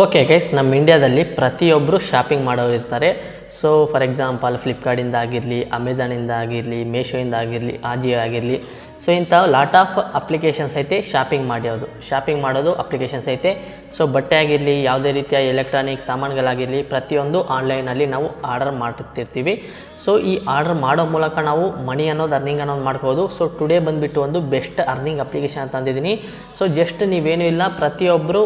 Okay guys, ನಮ್ಮ ಇಂಡಿಯಾದಲ್ಲಿ ಪ್ರತಿಯೊಬ್ಬರು ಶಾಪಿಂಗ್ ಮಾಡೋರು ಇರ್ತಾರೆ. ಸೊ ಫಾರ್ ಎಕ್ಸಾಂಪಲ್ ಫ್ಲಿಪ್ಕಾರ್ಟಿಂದ ಆಗಿರಲಿ, ಅಮೆಝಾನಿಂದ ಆಗಿರಲಿ, ಮೀಶೋಯಿಂದ ಆಗಿರಲಿ, ಆಜಿಯೋ ಆಗಿರಲಿ. ಸೊ ಇಂಥ ಲಾಟ್ ಆಫ್ ಅಪ್ಲಿಕೇಶನ್ಸ್ ಐತೆ ಶಾಪಿಂಗ್ ಮಾಡೋದು ಅಪ್ಲಿಕೇಶನ್ಸ್ ಐತೆ. ಸೊ ಬಟ್ಟೆ ಆಗಿರಲಿ, ಯಾವುದೇ ರೀತಿಯ ಎಲೆಕ್ಟ್ರಾನಿಕ್ ಸಾಮಾನುಗಳಾಗಿರಲಿ, ಪ್ರತಿಯೊಂದು ಆನ್ಲೈನಲ್ಲಿ ನಾವು ಆರ್ಡರ್ ಮಾಡ್ತಿರ್ತೀವಿ. ಸೊ ಈ ಆರ್ಡರ್ ಮಾಡೋ ಮೂಲಕ ನಾವು ಮನಿ ಅನ್ನೋದು ಅರ್ನಿಂಗ್ ಅನ್ನೋದು ಮಾಡ್ಬೋದು. ಸೊ ಟುಡೇ ಬಂದುಬಿಟ್ಟು ಒಂದು ಬೆಸ್ಟ್ ಅರ್ನಿಂಗ್ ಅಪ್ಲಿಕೇಶನ್ ಅಂತ ಅಂದಿದ್ದೀನಿ. ಸೊ ಜಸ್ಟ್ ನೀವೇನೂ ಇಲ್ಲ, ಪ್ರತಿಯೊಬ್ಬರು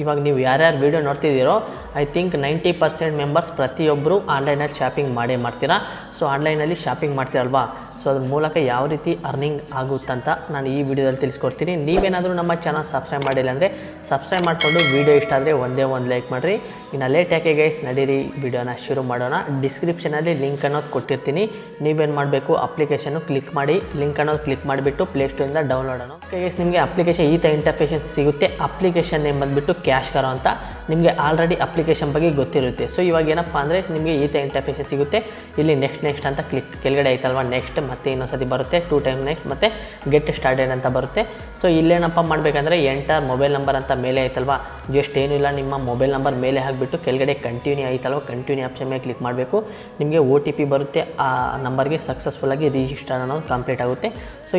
ಇವಾಗ ನೀವು ಯಾರ್ಯಾರು ವೀಡಿಯೋ ನೋಡ್ತಿದ್ದೀರೋ ಐ ಥಿಂಕ್ 90% ಮೆಂಬರ್ಸ್ ಪ್ರತಿಯೊಬ್ಬರು ಆನ್ಲೈನಲ್ಲಿ ಶಾಪಿಂಗ್ ಮಾಡ್ತೀರಾ. ಸೊ ಆನ್ಲೈನಲ್ಲಿ ಶಾಪಿಂಗ್ ಮಾಡ್ತೀರಲ್ವಾ, ಸೊ ಅದ್ರ ಮೂಲಕ ಯಾವ ರೀತಿ ಅರ್ನಿಂಗ್ ಆಗುತ್ತಂತ ನಾನು ಈ ವಿಡಿಯೋದಲ್ಲಿ ತಿಳಿಸ್ಕೊಡ್ತೀನಿ. ನೀವೇನಾದರೂ ನಮ್ಮ ಚಾನಲ್ ಸಬ್ಸ್ಕ್ರೈಬ್ ಮಾಡಿಲ್ಲ ಅಂದರೆ ಸಬ್ಸ್ಕ್ರೈಬ್ ಮಾಡಿಕೊಂಡು ವಿಡಿಯೋ ಇಷ್ಟ ಆದರೆ ಒಂದೇ ಒಂದು ಲೈಕ್ ಮಾಡಿರಿ. ಇನ್ನು ಲೇಟ್ ಯಾಕೆ ಗೈಸ್, ನಡೀರಿ ವಿಡಿಯೋನ ಶುರು ಮಾಡೋಣ. ಡಿಸ್ಕ್ರಿಪ್ಷನಲ್ಲಿ ಲಿಂಕ್ ಅನ್ನೋದು ಕೊಟ್ಟಿರ್ತೀನಿ. ನೀವೇನು ಮಾಡಬೇಕು, ಅಪ್ಲಿಕೇಶನ್ನು ಕ್ಲಿಕ್ ಮಾಡಿ, ಲಿಂಕ್ ಅನ್ನೋದು ಕ್ಲಿಕ್ ಮಾಡಿಬಿಟ್ಟು ಪ್ಲೇಸ್ಟೋರಿಂದ ಡೌನ್ಲೋಡ್ ಅನ್ನೋ. ಓಕೆ ಗೈಸ್, ನಿಮಗೆ ಅಪ್ಲಿಕೇಶನ್ ಈ ಥರ ಇಂಟರ್ಫೇಸ್ ಸಿಗುತ್ತೆ. ಅಪ್ಲಿಕೇಶನ್ ನೇಮ್ ಬಂದುಬಿಟ್ಟು ಕ್ಯಾಶ್ ಕರೋ ಅಂತ. ನಿಮಗೆ ಆಲ್ರೆಡಿ ಅಪ್ಲಿಕೇಶನ್ ಬಗ್ಗೆ ಗೊತ್ತಿರುತ್ತೆ. ಸೊ ಇವಾಗ ಏನಪ್ಪ ಅಂದರೆ ನಿಮಗೆ ಈ ಥರ ಇಂಟರ್ಫೇಸ್ ಸಿಗುತ್ತೆ. ಇಲ್ಲಿ ನೆಕ್ಸ್ಟ್ ಅಂತ ಕೆಳಗಡೆ ಐತಲ್ವ, ನೆಕ್ಸ್ಟ್ ಮತ್ತೆ ಇನ್ನೊಂದ್ಸತಿ ಬರುತ್ತೆ 2 ಟೈಮ್ ನೆಕ್ಸ್ಟ್, ಮತ್ತು ಗೆಟ್ ಸ್ಟಾರ್ಟೆಡ್ ಅಂತ ಬರುತ್ತೆ. ಸೊ ಇಲ್ಲೇನಪ್ಪ ಮಾಡಬೇಕಂದ್ರೆ ಎಂಟರ್ ಮೊಬೈಲ್ ನಂಬರ್ ಅಂತ ಮೇಲೆ ಐತಲ್ವ, ಜಸ್ಟ್ ಏನಿಲ್ಲ ನಿಮ್ಮ ಮೊಬೈಲ್ ನಂಬರ್ ಮೇಲೆ ಹಾಕಿಬಿಟ್ಟು ಕೆಳಗಡೆ ಕಂಟಿನ್ಯೂ ಐತಲ್ವ, ಕಂಟಿನ್ಯೂ ಆಪ್ಷನ್ ಮೇಲೆ ಕ್ಲಿಕ್ ಮಾಡಬೇಕು. ನಿಮಗೆ OTP ಬರುತ್ತೆ, ಆ ನಂಬರ್ಗೆ ಸಕ್ಸಸ್ಫುಲ್ಲಾಗಿ ರಿಜಿಸ್ಟರ್ ಅನ್ನೋದು ಕಂಪ್ಲೀಟ್ ಆಗುತ್ತೆ. ಸೊ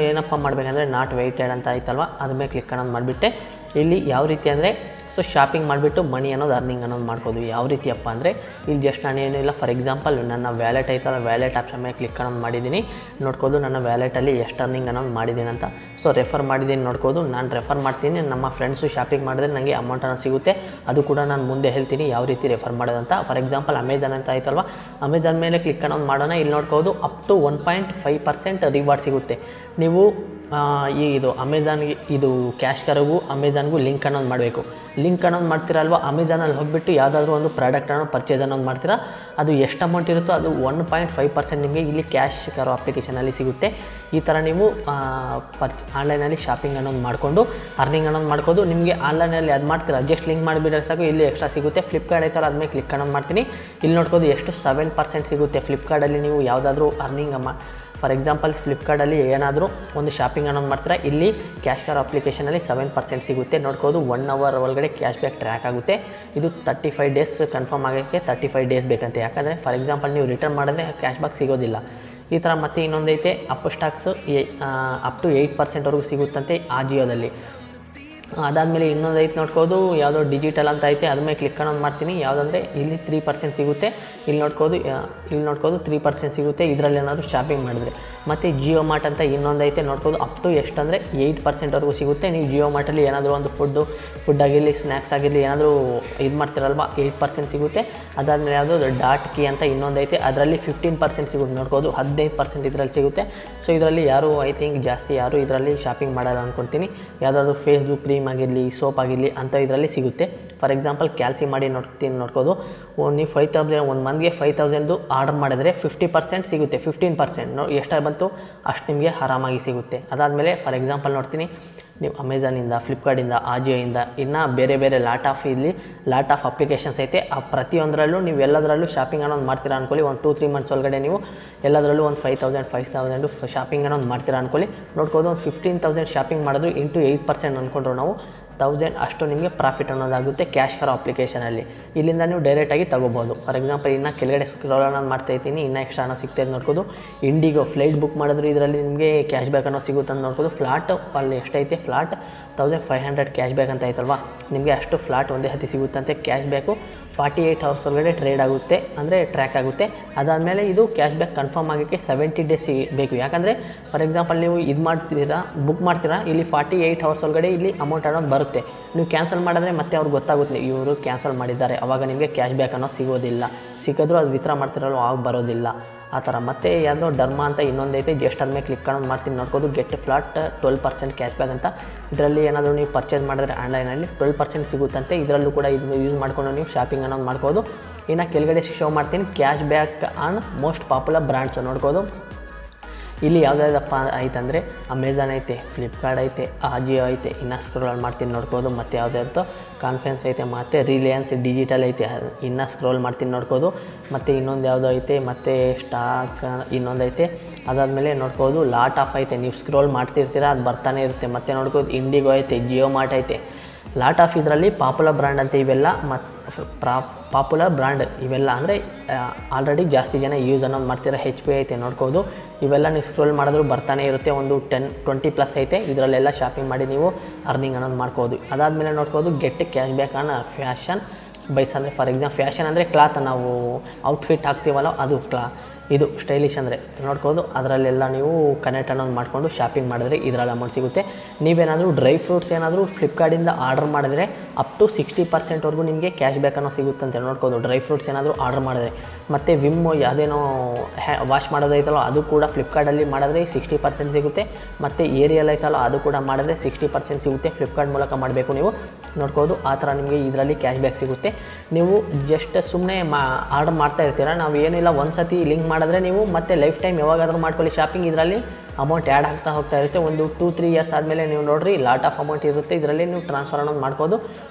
ಏನಪ್ಪ ಮಾಡಬೇಕಂದ್ರೆ ನಾಟ್ ವೆಯ್ಟೆಡ್ ಅಂತ ಐತಲ್ವ, ಅದ್ರ ಮೇಲೆ ಕ್ಲಿಕ್ ಅನ್ನೋದು ಮಾಡಿಬಿಟ್ಟೆ. ಇಲ್ಲಿ ಯಾವ ರೀತಿ ಅಂದರೆ ಸೊ ಶಾಪಿಂಗ್ ಮಾಡಿಬಿಟ್ಟು ಮನಿ ಅನ್ನೋದು ಅರ್ನಿಂಗ್ ಅನ್ನೋದು ಮಾಡ್ಬೋದು. ಯಾವ ರೀತಿಯಪ್ಪ ಅಂದರೆ ಇಲ್ಲಿ ಜಸ್ಟ್ ನಾನೇನು ಇಲ್ಲ, ಫಾರ್ ಎಕ್ಸಾಂಪಲ್ ನನ್ನ ವ್ಯಾಲೆಟ್ ಐತಲ್ಲ, ವ್ಯಾಲೆಟ್ ಆಪ್ಷನ್ ಮೇಲೆ ಕ್ಲಿಕ್ ಅನ್ನೋದು ಮಾಡಿದ್ದೀನಿ. ನೋಡ್ಬೋದು ನನ್ನ ವ್ಯಾಲೆಟಲ್ಲಿ ಎಷ್ಟು ಅರ್ನಿಂಗ್ ಅನ್ನೋದು ಮಾಡಿದ್ದೀನಿ ಅಂತ. ಸೊ ರೆಫರ್ ಮಾಡಿದ್ದೀನಿ, ನೋಡ್ಬೋದು. ನಾನು ರೆಫರ್ ಮಾಡ್ತೀನಿ, ನಮ್ಮ ಫ್ರೆಂಡ್ಸು ಶಾಪಿಂಗ್ ಮಾಡಿದ್ರೆ ನನಗೆ ಅಮೌಂಟ್ ಅನ್ನೋದು ಸಿಗುತ್ತೆ. ಅದು ಕೂಡ ನಾನು ಮುಂದೆ ಹೇಳ್ತೀನಿ ಯಾವ ರೀತಿ ರೆಫರ್ ಮಾಡೋದಂತ. ಫಾರ್ ಎಕ್ಸಾಂಪಲ್ ಅಮೆಝಾನ್ ಅಂತ ಆಯ್ತಲ್ವ, ಅಮೆಝಾನ್ ಮೇಲೆ ಕ್ಲಿಕ್ ಅನ್ನೋದು ಮಾಡೋಣ. ಇಲ್ಲಿ ನೋಡ್ಬೋದು ಅಪ್ ಟು 1.5% ರಿವಾರ್ಡ್ ಸಿಗುತ್ತೆ. ನೀವು ಇದು ಅಮೆಝಾನ್ಗೆ, ಇದು ಕ್ಯಾಶ್ ಕರೋಗೂ ಅಮೆಝಾನ್ಗೂ ಲಿಂಕ್ ಅನ್ನೋದು ಮಾಡಬೇಕು. ಲಿಂಕ್ ಅನ್ನೋದು ಮಾಡ್ತೀರಲ್ವ, ಅಮೆಝಾನಲ್ಲಿ ಹೋಗಿಬಿಟ್ಟು ಯಾವುದಾದ್ರೂ ಒಂದು ಪ್ರಾಡಕ್ಟ್ ಅನ್ನೋದು ಪರ್ಚೇಸ್ ಅನ್ನೋದು ಮಾಡ್ತೀರಾ, ಅದು ಎಷ್ಟು ಅಮೌಂಟ್ ಇರುತ್ತೋ ಅದು 1.5% ನಿಮಗೆ ಇಲ್ಲಿ ಕ್ಯಾಶ್ ಕರೋ ಅಪ್ಲಿಕೇಶನಲ್ಲಿ ಸಿಗುತ್ತೆ. ಈ ಥರ ನೀವು ಆನ್ಲೈನಲ್ಲಿ ಶಾಪಿಂಗ್ ಅನ್ನೋದು ಮಾಡಿಕೊಂಡು ಅರ್ನಿಂಗ್ ಅನ್ನೋದು ಮಾಡ್ಬೋದು. ನಿಮಗೆ ಆನ್ಲೈನಲ್ಲಿ ಅದು ಮಾಡ್ತೀರಾ, ಜಸ್ಟ್ ಲಿಂಕ್ ಮಾಡಿಬಿಟ್ರೆ ಸಾಕು, ಇಲ್ಲಿ ಎಕ್ಸ್ಟ್ರಾ ಸಿಗುತ್ತೆ. ಫ್ಲಿಪ್ಕಾರ್ಟ್ ಐತಲ್ಲ, ಅದ್ಮೇಲೆ ಕ್ಲಿಕ್ ಅನ್ನೋದು ಮಾಡ್ತೀನಿ. ಇಲ್ಲಿ ನೋಡ್ಬೋದು ಎಷ್ಟು 7% ಸಿಗುತ್ತೆ. ಫ್ಲಿಪ್ಕಾರ್ಟಲ್ಲಿ ನೀವು ಯಾವುದಾದ್ರೂ ಅರ್ನಿಂಗ್ ಫಾರ್ ಎಕ್ಸಾಂಪಲ್ ಫ್ಲಿಪ್ಕಾರ್ಟಲ್ಲಿ ಏನಾದರೂ ಒಂದು ಶಾಪಿಂಗ್ ಅನ್ನೋದು ಮಾಡ್ತೀರಾ, ಇಲ್ಲಿ ಕ್ಯಾಶ್ ಕರೋ ಅಪ್ಲಿಕೇಶನಲ್ಲಿ 7% ಸಿಗುತ್ತೆ. ನೋಡ್ಬೋದು 1 ಅವರ್ ಒಳಗಡೆ ಕ್ಯಾಶ್ ಬ್ಯಾಕ್ ಟ್ರ್ಯಾಕ್ ಆಗುತ್ತೆ. ಇದು 35 ಡೇಸ್ ಕನ್ಫರ್ಮ್ ಆಗೋಕ್ಕೆ 35 ಡೇಸ್ ಬೇಕಂತೆ. ಯಾಕಂದರೆ ಫಾರ್ ಎಕ್ಸಾಂಪಲ್ ನೀವು ರಿಟರ್ನ್ ಮಾಡಿದ್ರೆ ಕ್ಯಾಶ್ ಬ್ಯಾಕ್ ಸಿಗೋದಿಲ್ಲ. ಈ ಥರ ಮತ್ತೆ ಇನ್ನೊಂದೈತೆ ಅಪ್ ಸ್ಟಾಕ್ಸ್ ಅಪ್ ಟು 8%ವರೆಗೂ ಸಿಗುತ್ತಂತೆ ಆಜಿಯೋದಲ್ಲಿ. ಅದಾದಮೇಲೆ ಇನ್ನೊಂದು ಐತೆ ನೋಡ್ಬೋದು, ಯಾವುದೋ ಡಿಜಿಟಲ್ ಅಂತ ಐತೆ, ಅದ್ರ ಮೇಲೆ ಕ್ಲಿಕ್ ಅನ್ನೋದು ಮಾಡ್ತೀನಿ. ಯಾವುದಂದರೆ ಇಲ್ಲಿ 3% ಸಿಗುತ್ತೆ. ಇಲ್ಲಿ ನೋಡ್ಬೋದು 3% ಸಿಗುತ್ತೆ ಇದರಲ್ಲಿ ಏನಾದರೂ ಶಾಪಿಂಗ್ ಮಾಡಿದ್ರೆ. ಮತ್ತು ಜಿಯೋ ಮಾರ್ಟ್ ಅಂತ ಇನ್ನೊಂದು ಐತೆ, ನೋಡ್ಬೋದು ಅಪ್ ಟು ಎಷ್ಟು ಅಂದರೆ 8%ವರೆಗೂ ಸಿಗುತ್ತೆ. ನೀವು ಜಿಯೋ ಮಾರ್ಟಲ್ಲಿ ಏನಾದರೂ ಒಂದು ಫುಡ್ ಆಗಿರಲಿ, ಸ್ನ್ಯಾಕ್ಸ್ ಆಗಿರಲಿ, ಏನಾದರೂ ಇದು ಮಾಡ್ತಿರಲ್ವ, 8% ಸಿಗುತ್ತೆ. ಅದಾದಮೇಲೆ ಯಾವುದೋ ಡಾಟ್ ಕೀ ಅಂತ ಇನ್ನೊಂದು ಐತೆ, ಅದರಲ್ಲಿ 15% ಸಿಗುತ್ತೆ. ನೋಡ್ಬೋದು 15% ಇದರಲ್ಲಿ ಸಿಗುತ್ತೆ. ಸೊ ಇದರಲ್ಲಿ ಯಾರು ಐ ಥಿಂಕ್ ಜಾಸ್ತಿ ಯಾರು ಇದರಲ್ಲಿ ಶಾಪಿಂಗ್ ಮಾಡಲ್ಲ ಅಂದ್ಕೊತೀನಿ. ಯಾವುದಾದ್ರೂ ಫೇಸ್ಬುಕ್ ಕ್ರೀಮ್ ಆಗಿರಲಿ, ಸೋಪ್ ಆಗಿರಲಿ ಅಂತ ಇದರಲ್ಲಿ ಸಿಗುತ್ತೆ. ಫಾರ್ ಎಕ್ಸಾಂಪಲ್ ಕ್ಯಾಲ್ಸಿ ಮಾಡಿ ನೋಡ್ಬೋದು, ನೀವು 5,000 ಒಂದು ಮಂತ್ಗೆ 5,000 ಆರ್ಡರ್ ಮಾಡಿದ್ರೆ 50% ಸಿಗುತ್ತೆ. 15% ಎಷ್ಟು ಬಂತು ಅಷ್ಟು ನಿಮಗೆ ಆರಾಮಾಗಿ ಸಿಗುತ್ತೆ. ಅದಾದಮೇಲೆ ಫಾರ್ ಎಕ್ಸಾಂಪಲ್ ನೋಡ್ತೀನಿ, ನೀವು ಅಮೆಝಾನಿಂದ, ಫ್ಲಿಪ್ಕಾರ್ಟಿಂದ, ಆಜಿಯೋಯಿಂದ, ಇನ್ನು ಬೇರೆ ಲಾಟ್ ಆಫ್ ಅಪ್ಲಿಕೇಶನ್ಸ್ ಐತೆ. ಆ ಪ್ರತಿಯೊಂದರಲ್ಲೂ ನೀವು ಎಲ್ಲದರಲ್ಲೂ ಶಾಪಿಂಗ್ ಅನ್ನೋದು ಮಾಡ್ತೀರಾ ಅಂದ್ಕೊಳ್ಳಿ. ಒಂದು 2-3 ಮಂತ್ಸ್ ಒಳಗಡೆ ನೀವು ಎಲ್ಲದರಲ್ಲೂ ಒಂದು 5,000 ಶಾಪಿಂಗ್ ಅನ್ನೋದು ಮಾಡ್ತೀರಾ ಅಂದ್ಕೊಳ್ಳಿ. ನೋಡ್ಬೋದು ಒಂದು 15,000 ಶಾಪಿಂಗ್ ಮಾಡಿದ್ರು ಇಂಟು 8% ಅಂದ್ಕೊಂಡ್ರು ನಾವು 1000 ಅಷ್ಟು ನಿಮಗೆ ಪ್ರಾಫಿಟ್ ಅನ್ನೋದಾಗುತ್ತೆ ಕ್ಯಾಶ್ ಕರೋ ಅಪ್ಲಿಕೇಶನಲ್ಲಿ. ಇಲ್ಲಿಂದ ನೀವು ಡೈರೆಕ್ಟಾಗಿ ತೊಗೋಬೋದು. ಫಾರ್ ಎಕ್ಸಾಂಪಲ್ ಇನ್ನು ಕೆಳಗಡೆ ಸ್ಕ್ರೋಲ್ ಅನ್ನೋದು ಮಾಡ್ತಾಯಿದ್ದೀನಿ, ಇನ್ನೂ ಎಕ್ಸ್ಟ್ರಾ ಅನ್ನೋ ಸಿಗ್ತಾಯಿದ್ದು ನೋಡ್ಬೋದು. ಇಂಡಿಗೋ ಫ್ಲೈಟ್ ಬುಕ್ ಮಾಡಿದ್ರು ಇದರಲ್ಲಿ ನಿಮಗೆ ಕ್ಯಾಶ್ ಬ್ಯಾಕ್ ಅನ್ನೋ ಸಿಗುತ್ತೆ ಅಂತ ನೋಡ್ಬೋದು. ಫ್ಲಾಟ್ ಅಲ್ಲಿ ಎಷ್ಟೈತೆ, ಫ್ಲಾಟ್ 1500 ಕ್ಯಾಶ್ ಬ್ಯಾಕ್ ಅಂತ ಐತಲ್ವಾ, ನಿಮಗೆ ಅಷ್ಟು ಫ್ಲಾಟ್ ಒಂದೇ ಹತ್ತಿ ಸಿಗುತ್ತಂತೆ. ಕ್ಯಾಶ್ ಬ್ಯಾಕು 48 ಅವರ್ಸ್ ಒಳಗಡೆ ಟ್ರೇಡ್ ಆಗುತ್ತೆ, ಅಂದರೆ ಟ್ರ್ಯಾಕ್ ಆಗುತ್ತೆ. ಅದಾದಮೇಲೆ ಇದು ಕ್ಯಾಶ್ ಬ್ಯಾಕ್ ಕನ್ಫರ್ಮ್ ಆಗೋಕ್ಕೆ 70 ಡೇಸ್ ಬೇಕು. ಯಾಕಂದರೆ ಫಾರ್ ಎಕ್ಸಾಂಪಲ್ ನೀವು ಇದು ಬುಕ್ ಮಾಡ್ತೀರಾ, ಇಲ್ಲಿ 48 ಅವರ್ಸ್ ಒಳಗಡೆ ಇಲ್ಲಿ ಅಮೌಂಟ್ ಅನ್ನೋದು ಬರುತ್ತೆ. ನೀವು ಕ್ಯಾನ್ಸಲ್ ಮಾಡಿದ್ರೆ ಮತ್ತೆ ಅವ್ರಿಗೆ ಗೊತ್ತಾಗುತ್ತೆ ಇವರು ಕ್ಯಾನ್ಸಲ್ ಮಾಡಿದ್ದಾರೆ, ಆವಾಗ ನಿಮಗೆ ಕ್ಯಾಶ್ ಬ್ಯಾಕ್ ಅನ್ನೋದು ಸಿಗೋದಿಲ್ಲ. ಸಿಕ್ಕಿದ್ರೂ ಅದು ವಿತ್ಡ್ರಾ ಮಾಡ್ತಿರಲ್ಲ, ಆವಾಗ ಬರೋದಿಲ್ಲ ಆ ಥರ. ಮತ್ತು ಯಾವುದೋ ಡರ್ಮಾ ಅಂತ ಇನ್ನೊಂದೈತೆ, ಜಸ್ಟ್ ಅದ್ಮೇಲೆ ಕ್ಲಿಕ್ ಅನ್ನೋದು ಮಾಡ್ತೀನಿ. ನೋಡ್ಬೋದು ಗೆಟ್ ಫ್ಲಾಟ್ 12% ಕ್ಯಾಶ್ ಬ್ಯಾಕ್ ಅಂತ. ಇದರಲ್ಲಿ ಏನಾದರೂ ನೀವು ಪರ್ಚೇಸ್ ಮಾಡಿದ್ರೆ ಆನ್ಲೈನಲ್ಲಿ 12% ಸಿಗುತ್ತಂತೆ. ಇದರಲ್ಲೂ ಕೂಡ ಇದು ಯೂಸ್ ಮಾಡ್ಕೊಂಡು ನೀವು ಶಾಪಿಂಗ್ ಅನ್ನೋದು ಮಾಡ್ಬೋದು. ಇನ್ನು ಕೆಳಗಡೆ ಶೋ ಮಾಡ್ತೀನಿ cash back on most popular brands. ನೋಡ್ಬೋದು ಇಲ್ಲಿ ಯಾವುದಾದಪ್ಪ ಐತಂದರೆ ಅಮೆಝಾನ್ ಐತೆ, ಫ್ಲಿಪ್ಕಾರ್ಟ್ ಐತೆ, ಆಜಿಯೋ ಐತೆ. ಇನ್ನು ಸ್ಕ್ರೋಲ್ ಮಾಡ್ತೀನಿ ನೋಡ್ಬೋದು. ಮತ್ತು ಯಾವುದಾದ್ರು ಕಾನ್ಫಿಡೆನ್ಸ್ ಐತೆ, ಮತ್ತು ರಿಲಯನ್ಸ್ ಡಿಜಿಟಲ್ ಐತೆ, ಇನ್ನು ಸ್ಕ್ರೋಲ್ ಮಾಡ್ತೀನಿ ನೋಡ್ಬೋದು. ಮತ್ತು ಇನ್ನೊಂದು ಯಾವುದೋ ಐತೆ, ಮತ್ತು ಸ್ಟಾಕ್ ಇನ್ನೊಂದು ಐತೆ. ಅದಾದಮೇಲೆ ನೋಡ್ಬೋದು ಲಾಟ್ ಆಫ್ ಐತೆ, ನೀವು ಸ್ಕ್ರೋಲ್ ಮಾಡ್ತಿರ್ತೀರ ಅದು ಬರ್ತಾನೆ ಇರುತ್ತೆ. ಮತ್ತು ನೋಡ್ಬೋದು ಇಂಡಿಗೋ ಐತೆ, ಜಿಯೋ ಮಾರ್ಟ್ ಐತೆ, ಲಾಟ್ ಆಫ್ ಇದರಲ್ಲಿ ಪಾಪ್ಯುಲರ್ ಬ್ರ್ಯಾಂಡ್ ಅಂತ ಇವೆಲ್ಲ ಮತ್ತು ಪಾಪ್ಯುಲರ್ ಬ್ರ್ಯಾಂಡ್ ಇವೆಲ್ಲ ಅಂದರೆ ಆಲ್ರೆಡಿ ಜಾಸ್ತಿ ಜನ ಯೂಸ್ ಅನ್ನೋದು ಮಾಡ್ತೀರಾ. HP ಐತೆ ನೋಡ್ಬೋದು, ಇವೆಲ್ಲ ನೀವು ಸ್ಕ್ರೋಲ್ ಮಾಡಿದ್ರು ಬರ್ತಾನೆ ಇರುತ್ತೆ. ಒಂದು 10-20+ ಐತೆ, ಇದರಲ್ಲೆಲ್ಲ ಶಾಪಿಂಗ್ ಮಾಡಿ ನೀವು ಅರ್ನಿಂಗ್ ಅನ್ನೋದು ಮಾಡ್ಬೋದು. ಅದಾದಮೇಲೆ ನೋಡ್ಬೋದು get cash back on fashion byes ಅಂದರೆ ಫಾರ್ ಎಕ್ಸಾಂಪಲ್ ಫ್ಯಾಷನ್ ಅಂದರೆ ಕ್ಲಾತ್, ನಾವು ಔಟ್ಫಿಟ್ ಹಾಕ್ತೀವಲ್ಲ ಅದು ಇದು ಸ್ಟೈಲಿಶ್ ಅಂದರೆ ನೋಡ್ಬೋದು. ಅದರಲ್ಲೆಲ್ಲ ನೀವು ಕನೆಕ್ಟ್ ಅನ್ನೋದು ಮಾಡಿಕೊಂಡು ಶಾಪಿಂಗ್ ಮಾಡಿದ್ರೆ ಇದರಲ್ಲಿ ಅಮೌಂಟ್ ಸಿಗುತ್ತೆ. ನೀವೇನಾದರೂ ಡ್ರೈ ಫ್ರೂಟ್ಸ್ ಏನಾದರೂ ಫ್ಲಿಪ್ಕಾರ್ಟಿಂದ ಆರ್ಡರ್ ಮಾಡಿದ್ರೆ ಅಪ್ ಟು 60%ವರೆಗೂ ನಿಮಗೆ ಕ್ಯಾಶ್ ಬ್ಯಾಕ್ ಅನ್ನೋ ಸಿಗುತ್ತಂತೆ ನೋಡ್ಬೋದು. ಡ್ರೈ ಫ್ರೂಟ್ಸ್ ಏನಾದರೂ ಆರ್ಡರ್ ಮಾಡಿದ್ರೆ, ಮತ್ತು ವಿಮ್ ಯಾವುದೇನೋ ವಾಶ್ ಮಾಡೋದೈತಲ್ಲ ಅದು ಕೂಡ ಫ್ಲಿಪ್ಕಾರ್ಟಲ್ಲಿ ಮಾಡಿದ್ರೆ 60% ಸಿಗುತ್ತೆ. ಮತ್ತು ಏರಿಯಲ್ ಐತಲ್ಲ ಅದು ಕೂಡ ಮಾಡಿದ್ರೆ 60% ಸಿಗುತ್ತೆ. ಫ್ಲಿಪ್ಕಾರ್ಟ್ ಮೂಲಕ ಮಾಡಬೇಕು ನೀವು ನೋಡ್ಬೋದು. ಆ ಥರ ನಿಮಗೆ ಇದರಲ್ಲಿ ಕ್ಯಾಶ್ ಬ್ಯಾಕ್ ಸಿಗುತ್ತೆ. ನೀವು ಜಸ್ಟ್ ಸುಮ್ಮನೆ ಆರ್ಡರ್ ಮಾಡ್ತಾ ಇರ್ತೀರ, ನಾವು ಏನಿಲ್ಲ ಒಂದು ಸತಿ ಲಿಂಕ್ ಮಾಡಿದ್ರೆ ನೀವು ಮತ್ತೆ ಲೈಫ್ ಟೈಮ್ ಯಾವಾಗಾದರೂ ಮಾಡ್ಕೊಳ್ಳಿ ಶಾಪಿಂಗ್. ಇದರಲ್ಲಿ ಅಮೌಂಟ್ ಆ್ಯಡ್ ಆಗ್ತಾ ಹೋಗ್ತಾ ಇರುತ್ತೆ. ಒಂದು 2-3 ಇಯರ್ಸ್ ಆದಮೇಲೆ ನೀವು ನೋಡಿರಿ ಲಾಟ್ ಆಫ್ ಅಮೌಂಟ್ ಇರುತ್ತೆ. ಇದರಲ್ಲಿ ನೀವು ಟ್ರಾನ್ಸ್ಫರ್ ಅನ್ನೋದು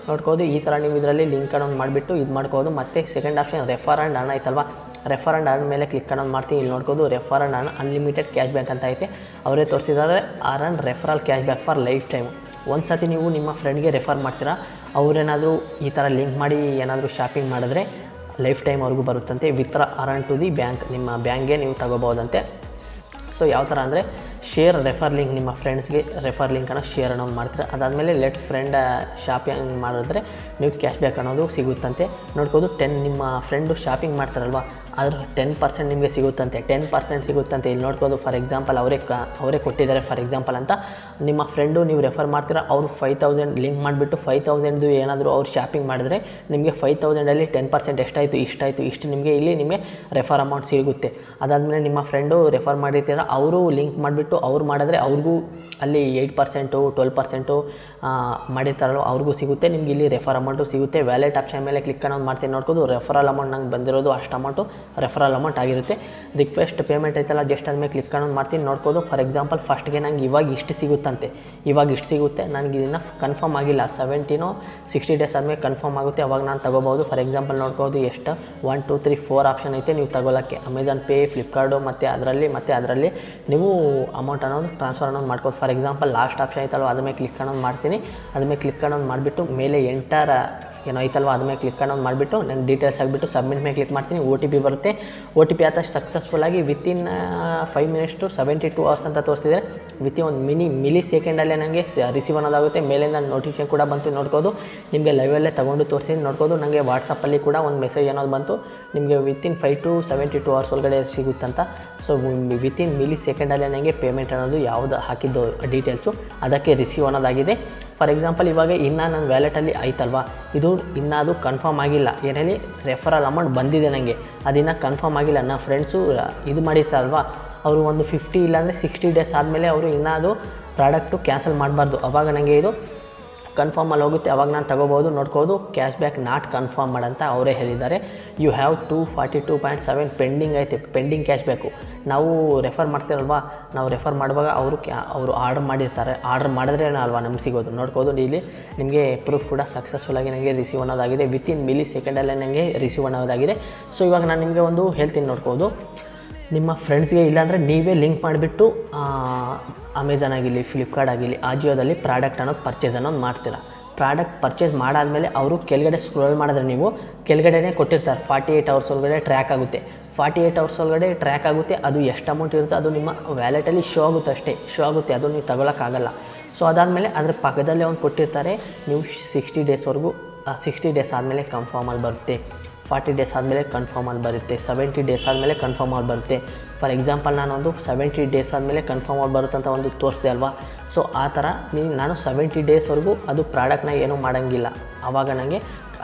ನೋಡ್ಬೋದು. ಈ ಥರ ನೀವು ಇದರಲ್ಲಿ ಲಿಂಕ್ ಅನ್ನೋದು ಮಾಡಿಬಿಟ್ಟು ಇದು ಮಾಡ್ಬೋದು. ಮತ್ತು second option refer and earn ಆಯ್ತಲ್ವ, ರೆಫರ್ ಆ್ಯಂಡ್ ಅರ್ನ್ ಮೇಲೆ ಕ್ಲಿಕ್ ಅನ್ನೋದು ಮಾಡ್ತೀವಿ. ಇಲ್ಲಿ ನೋಡ್ಬೋದು refer and earn unlimited cash back ಅಂತ ಐತೆ, ಅವರೇ ತೋರಿಸಿದ್ದಾರೆ. Earn referral cash back for lifetime. ಒಂದು ಸತಿ ನೀವು ನಿಮ್ಮ ಫ್ರೆಂಡ್ಗೆ ರೆಫರ್ ಮಾಡ್ತೀರಾ, ಅವರೇನಾದರೂ ಈ ಥರ ಲಿಂಕ್ ಮಾಡಿ ಏನಾದರೂ ಶಾಪಿಂಗ್ ಮಾಡಿದ್ರೆ ಲೈಫ್ ಟೈಮ್ವರೆಗೂ ಬರುತ್ತಂತೆ. With earn to the bank, ನಿಮ್ಮ ಬ್ಯಾಂಕ್ಗೆ ನೀವು ತಗೋಬೋದಂತೆ. ಸೊ ಯಾವ ಥರ ಅಂದರೆ ಶೇರ್ ರೆಫರ್ ಲಿಂಕ್, ನಿಮ್ಮ ಫ್ರೆಂಡ್ಸ್ಗೆ ರೆಫರ್ ಲಿಂಕನ್ನು ಶೇರ್ ಅನ್ನೋದು ಮಾಡ್ತಾರೆ. ಅದಾದಮೇಲೆ ಲೆಟ್ ಫ್ರೆಂಡ್ ಶಾಪಿಂಗ್ ಮಾಡಿದ್ರೆ ನೀವು ಕ್ಯಾಶ್ ಬ್ಯಾಕ್ ಅನ್ನೋದು ಸಿಗುತ್ತಂತೆ ನೋಡ್ಬೋದು. ನಿಮ್ಮ ಫ್ರೆಂಡು ಶಾಪಿಂಗ್ ಮಾಡ್ತಾರಲ್ವ ಅದ್ರ 10% ನಿಮಗೆ ಸಿಗುತ್ತಂತೆ, 10% ಸಿಗುತ್ತಂತೆ. ಇಲ್ಲಿ ನೋಡ್ಬೋದು ಫಾರ್ ಎಕ್ಸಾಂಪಲ್ ಅವರೇ ಕೊಟ್ಟಿದ್ದಾರೆ ಫಾರ್ ಎಕ್ಸಾಂಪಲ್ ಅಂತ. ನಿಮ್ಮ ಫ್ರೆಂಡು ನೀವು ರೆಫರ್ ಮಾಡ್ತೀರಾ, ಅವರು 5000 ಲಿಂಕ್ ಮಾಡಿಬಿಟ್ಟು 5000 ಏನಾದರೂ ಅವ್ರು ಶಾಪಿಂಗ್ ಮಾಡಿದ್ರೆ ನಿಮಗೆ 5000ಅಲ್ಲಿ 10% ಎಷ್ಟಾಯಿತು, ಇಷ್ಟು ನಿಮಗೆ ಇಲ್ಲಿ ನಿಮಗೆ ರೆಫರ್ ಅಮೌಂಟ್ ಸಿಗುತ್ತೆ. ಅದಾದಮೇಲೆ ನಿಮ್ಮ ಫ್ರೆಂಡು ರೆಫರ್ ಮಾಡಿರ್ತೀರ, ಅವರು ಲಿಂಕ್ ಮಾಡಿಬಿಟ್ಟು ಅವ್ರು ಮಾಡಿದ್ರೆ ಅವ್ರಿಗೂ ಅಲ್ಲಿ 8% 12% ಮಾಡಿರ್ತಾರಲ್ವ ಅವ್ರಿಗೂ ಸಿಗುತ್ತೆ. ನಿಮ್ಗೆ ಇಲ್ಲಿ ರೆಫರ್ ಅಮೌಂಟು ಸಿಗುತ್ತೆ. ವ್ಯಾಲೆಟ್ ಆಪ್ಷನ್ ಮೇಲೆ ಕ್ಲಿಕ್ ಅನ್ನೋದು ಮಾಡ್ತೀನಿ ನೋಡ್ಬೋದು. ರೆಫರಲ್ ಅಮೌಂಟ್ ನಂಗೆ ಬಂದಿರೋದು ಅಷ್ಟು ಅಮೌಂಟು ರೆಫರಲ್ ಅಮೌಂಟ್ ಆಗಿರುತ್ತೆ. ರಿಕ್ವೆಸ್ಟ್ ಪೇಮೆಂಟ್ ಐತಲ್ಲ ಜಸ್ಟ್ ಅದ್ಮೇಲೆ ಕ್ಲಿಕ್ ಅನ್ನೋದು ಮಾಡ್ತೀನಿ ನೋಡ್ಬೋದು. ಫಾರ್ ಎಕ್ಸಾಂಪಲ್ ಫಸ್ಟ್ಗೆ ನಂಗೆ ಇವಾಗ ಇಷ್ಟು ಸಿಗುತ್ತಂತೆ, ನನಗೆ ಇದನ್ನು ಕನ್ಫರ್ಮ್ ಆಗಿಲ್ಲ. 70-60 ಡೇಸ್ ಆದಮೇಲೆ ಕನ್ಫರ್ಮ್ ಆಗುತ್ತೆ, ಅವಾಗ ನಾನು ತೊಗೋಬೋದು. ಫಾರ್ ಎಕ್ಸಾಂಪಲ್ ನೋಡ್ಬೋದು ಎಷ್ಟು 1 2 3 4 ಆಪ್ಷನ್ ಐತೆ ನೀವು ತಗೊಳ್ಳೋಕ್ಕೆ. ಅಮೆಝಾನ್ ಪೇ, ಫ್ಲಿಪ್ಕಾರ್ಟು ಮತ್ತು ಅದರಲ್ಲಿ ನೀವು ಅಮೌಂಟ್ ಅನ್ನೋದು ಟ್ರಾನ್ಸ್ಫರ್ ಅನ್ನೋದು ಮಾಡ್ಕೋದು. ಫಾರ್ ಎಕ್ಸಾಂಪಲ್ ಲಾಸ್ಟ್ ಆಪ್ಷನ್ ಐತಲ್ವ ಅದ್ರ ಮೇಲೆ ಕ್ಲಿಕ್ ಅನ್ನೋದು ಮಾಡ್ತೀನಿ. ಅದ್ರ ಮೇಲೆ ಕ್ಲಿಕ್ ಅನ್ನೋದು ಮಾಡಿಬಿಟ್ಟು ಮೇಲೆ ಎಂಟರ್ ಏನೋ ಐತಲ್ವ ಅದ್ರ ಮೇಲೆ ಕ್ಲಿಕ್ ಅನ್ನೋದು ಮಾಡಿಬಿಟ್ಟು ನನ್ನ ಡೀಟೇಲ್ಸ್ ಆಗಿಬಿಟ್ಟು ಸಬ್ಮಿಟ್ ಮೇಲೆ ಕ್ಲಿಕ್ ಮಾಡ್ತೀನಿ. OTP ಬರುತ್ತೆ. OTP ಆದ ಸಕ್ಸಸ್ಫುಲ್ಲಾಗಿ ವಿತಿನ್ 5 minutes to 72 hours ಅಂತ ತೋರಿಸ್ತಿದ್ದಾರೆ. ವಿತಿನ್ ಒಂದು ಮಿಲಿ ಸೆಕೆಂಡಲ್ಲೇ ನನಗೆ ರಿಸೀವ್ ಅನ್ನೋದಾಗುತ್ತೆ. ಮೇಲಿಂದ ನೋಟಿಫಿಕೇಶನ್ ಕೂಡ ಬಂತು ನೋಡ್ಬೋದು. ನಿಮಗೆ ಲೈವಲ್ಲೇ ತೊಗೊಂಡು ತೋರಿಸಿದ್ದು ನೋಡ್ಬೋದು. ನನಗೆ ವಾಟ್ಸಪ್ಪಲ್ಲಿ ಕೂಡ ಒಂದು ಮೆಸೇಜ್ ಅನ್ನೋದು ಬಂತು, ನಿಮಗೆ ವಿತಿನ್ 5 to 72 hours ಒಳಗಡೆ ಸಿಗುತ್ತಂತ. ಸೊ ವಿತಿನ್ ಮಿಲಿ ಸೆಕೆಂಡಲ್ಲೇ ನನಗೆ ಪೇಮೆಂಟ್ ಅನ್ನೋದು ಯಾವುದು ಹಾಕಿದ್ದು ಡೀಟೇಲ್ಸು ಅದಕ್ಕೆ ರಿಸೀವ್ ಅನ್ನೋದಾಗಿದೆ. ಫಾರ್ ಎಕ್ಸಾಂಪಲ್ ಇವಾಗ ಇನ್ನೂ ನನ್ನ ವ್ಯಾಲೆಟಲ್ಲಿ ಐತಲ್ವ, ಇದು ಇನ್ನೂ ಅದು ಕನ್ಫರ್ಮ್ ಆಗಿಲ್ಲ. ಏನೇಳಿ ರೆಫರಲ್ ಅಮೌಂಟ್ ಬಂದಿದೆ ನನಗೆ, ಅದಿನ್ನೂ ಕನ್ಫರ್ಮ್ ಆಗಿಲ್ಲ. ನನ್ನ ಫ್ರೆಂಡ್ಸು ಇದು ಮಾಡಿರ್ತಾರಲ್ವ ಅವರು ಒಂದು 50 ಇಲ್ಲಾಂದರೆ 60 ಡೇಸ್ ಆದಮೇಲೆ ಅವರು ಇನ್ನೂ ಅದು ಪ್ರಾಡಕ್ಟು ಕ್ಯಾನ್ಸಲ್ ಮಾಡಬಾರ್ದು. ಅವಾಗ ನನಗೆ ಇದು ಕನ್ಫರ್ಮಲ್ಲಿ ಹೋಗುತ್ತೆ, ಅವಾಗ ನಾನು ತೊಗೋಬೋದು. ನೋಡ್ಬೋದು ಕ್ಯಾಶ್ ಬ್ಯಾಕ್ ನಾಟ್ ಕನ್ಫರ್ಮ್ ಮಾಡಂತ ಅವರೇ ಹೇಳಿದ್ದಾರೆ. ಯು ಹ್ಯಾವ್ 242.7 ಪೆಂಡಿಂಗ್ ಐತೆ, ಪೆಂಡಿಂಗ್ ಕ್ಯಾಶ್ ಬ್ಯಾಕು. ನಾವು ರೆಫರ್ ಮಾಡ್ತೀರಲ್ವ, ನಾವು ರೆಫರ್ ಮಾಡುವಾಗ ಅವರು ಆರ್ಡರ್ ಮಾಡಿರ್ತಾರೆ, ಆರ್ಡರ್ ಮಾಡಿದ್ರೆ ಅಲ್ವಾ ನಮ್ಗೆ ಸಿಗೋದು. ನೋಡ್ಬೋದು ಇಲ್ಲಿ ನಿಮಗೆ ಪ್ರೂಫ್ ಕೂಡ ಸಕ್ಸಸ್ಫುಲ್ಲಾಗಿ ನನಗೆ ರಿಸೀವ್ ಅನ್ನೋದಾಗಿದೆ. ವಿತಿನ್ ಮಿಲಿ ಸೆಕೆಂಡಲ್ಲೇ ನನಗೆ ರಿಸೀವ್ ಅನ್ನೋದಾಗಿದೆ. ಸೊ ಇವಾಗ ನಾನು ನಿಮಗೆ ಒಂದು ಹೇಳ್ತೀನಿ ನೋಡ್ಬೋದು. ನಿಮ್ಮ ಫ್ರೆಂಡ್ಸ್ಗೆ ಇಲ್ಲಾಂದರೆ ನೀವೇ ಲಿಂಕ್ ಮಾಡಿಬಿಟ್ಟು ಅಮೆಝಾನ್ ಆಗಿರಲಿ, ಫ್ಲಿಪ್ಕಾರ್ಟ್ ಆಗಿರಲಿ, ಆಜಿಯೋದಲ್ಲಿ ಪ್ರಾಡಕ್ಟ್ ಅನ್ನೋದು ಪರ್ಚೇಸ್ ಅನ್ನೋದು ಮಾಡ್ತೀರಾ. ಪ್ರಾಡಕ್ಟ್ ಪರ್ಚೇಸ್ ಮಾಡಾದಮೇಲೆ ಅವರು ಕೆಳಗಡೆ ಸ್ಕ್ರೋಲ್ ಮಾಡಿದ್ರೆ ನೀವು ಕೆಳಗಡೆನೇ ಕೊಟ್ಟಿರ್ತಾರೆ 48 hours ಒಳಗಡೆ ಟ್ರ್ಯಾಕ್ ಆಗುತ್ತೆ. 48 hours ಒಳಗಡೆ ಟ್ರ್ಯಾಕ್ ಆಗುತ್ತೆ. ಅದು ಎಷ್ಟು ಅಮೌಂಟ್ ಇರುತ್ತೆ ಅದು ನಿಮ್ಮ ವ್ಯಾಲೆಟಲ್ಲಿ ಶೋ ಆಗುತ್ತೆ, ಅಷ್ಟೇ ಶೋ ಆಗುತ್ತೆ, ಅದು ನೀವು ತಗೊಳ್ಳೋಕ್ಕಾಗಲ್ಲ. ಸೊ ಅದಾದಮೇಲೆ ಅದ್ರ ಪಕ್ಕದಲ್ಲೇ ಒಂದು ಕೊಟ್ಟಿರ್ತಾರೆ, ನೀವು 60 ಡೇಸ್ವರೆಗೂ 60 ಡೇಸ್ ಆದಮೇಲೆ ಕನ್ಫರ್ಮಲ್ಲಿ ಬರುತ್ತೆ, 40 ಡೇಸ್ ಆದಮೇಲೆ ಕನ್ಫರ್ಮಲ್ಲಿ ಬರುತ್ತೆ, 70 ಡೇಸ್ ಆದಮೇಲೆ ಕನ್ಫರ್ಮಲ್ಲಿ ಬರುತ್ತೆ. ಫಾರ್ ಎಕ್ಸಾಂಪಲ್ ನಾನೊಂದು 70 ಡೇಸ್ ಆದಮೇಲೆ ಕನ್ಫರ್ಮಲ್ಲಿ ಬರುತ್ತೆ ಅಂತ ಒಂದು ತೋರಿಸ್ದೆ ಅಲ್ವಾ. ಸೊ ಆ ಥರ ನಾನು 70 ಡೇಸ್ವರೆಗೂ ಅದು ಪ್ರಾಡಕ್ಟ್ನ ಏನೂ ಮಾಡೋಂಗಿಲ್ಲ. ಆವಾಗ ನನಗೆ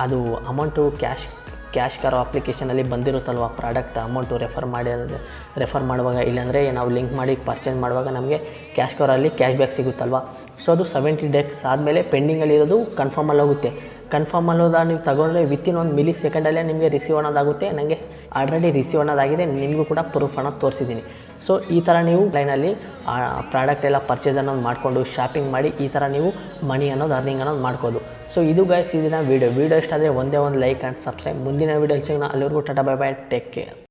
ಅದು ಅಮೌಂಟು ಕ್ಯಾಶ್ ಕಾರೋ ಅಪ್ಲಿಕೇಶನಲ್ಲಿ ಬಂದಿರುತ್ತಲ್ವ ಪ್ರಾಡಕ್ಟ್ ಅಮೌಂಟು ರೆಫರ್ ಮಾಡುವಾಗ, ಇಲ್ಲಾಂದರೆ ನಾವು ಲಿಂಕ್ ಮಾಡಿ ಪರ್ಚೇಸ್ ಮಾಡುವಾಗ ನಮಗೆ ಕ್ಯಾಶ್ ಕಾರಲ್ಲಿ ಕ್ಯಾಶ್ ಬ್ಯಾಕ್ ಸಿಗುತ್ತಲ್ವ. ಸೊ ಅದು 70 ಡೇಸ್ ಆದಮೇಲೆ ಪೆಂಡಿಂಗಲ್ಲಿರೋದು ಕನ್ಫರ್ಮಲ್ಲಿ ಹೋಗುತ್ತೆ. ಕನ್ಫರ್ಮಲ್ಲಿ ಹೋದ ನೀವು ತಗೊಂಡ್ರೆ ವಿತಿನ್ 1 ಮಿಲಿ ಸೆಕೆಂಡಲ್ಲೇ ನಿಮಗೆ ರಿಸೀವ್ ಅನ್ನೋದಾಗುತ್ತೆ. ನನಗೆ ಆಲ್ರೆಡಿ ರಿಸೀವ್ ಅನ್ನೋದಾಗಿದೆ, ನಿಮಗೂ ಕೂಡ ಪ್ರೂಫ್ ಅನ್ನೋದು ತೋರಿಸಿದ್ದೀನಿ. ಸೊ ಈ ಥರ ನೀವು ಲೈನಲ್ಲಿ ಪ್ರಾಡಕ್ಟ್ ಎಲ್ಲ ಪರ್ಚೇಸ್ ಅನ್ನೋದು ಮಾಡಿಕೊಂಡು ಶಾಪಿಂಗ್ ಮಾಡಿ ಈ ಥರ ನೀವು ಮನಿ ಅನ್ನೋದು ಅರ್ನಿಂಗ್ ಅನ್ನೋದು ಮಾಡ್ಕೋದು. ಸೊ ಇದು ಗೈಸ್ ಇದನ್ನ ವೀಡಿಯೋ ಇಷ್ಟ ಆದರೆ ಒಂದೇ ಒಂದು ಲೈಕ್ ಆ್ಯಂಡ್ ಸಬ್ಸ್ಕ್ರೈಬ್. ಮುಂದಿನ ವೀಡಿಯೋ ಸಿಗೋಣ, ಅಲ್ಲಿವರೆಗೂ tata bye bye, take care.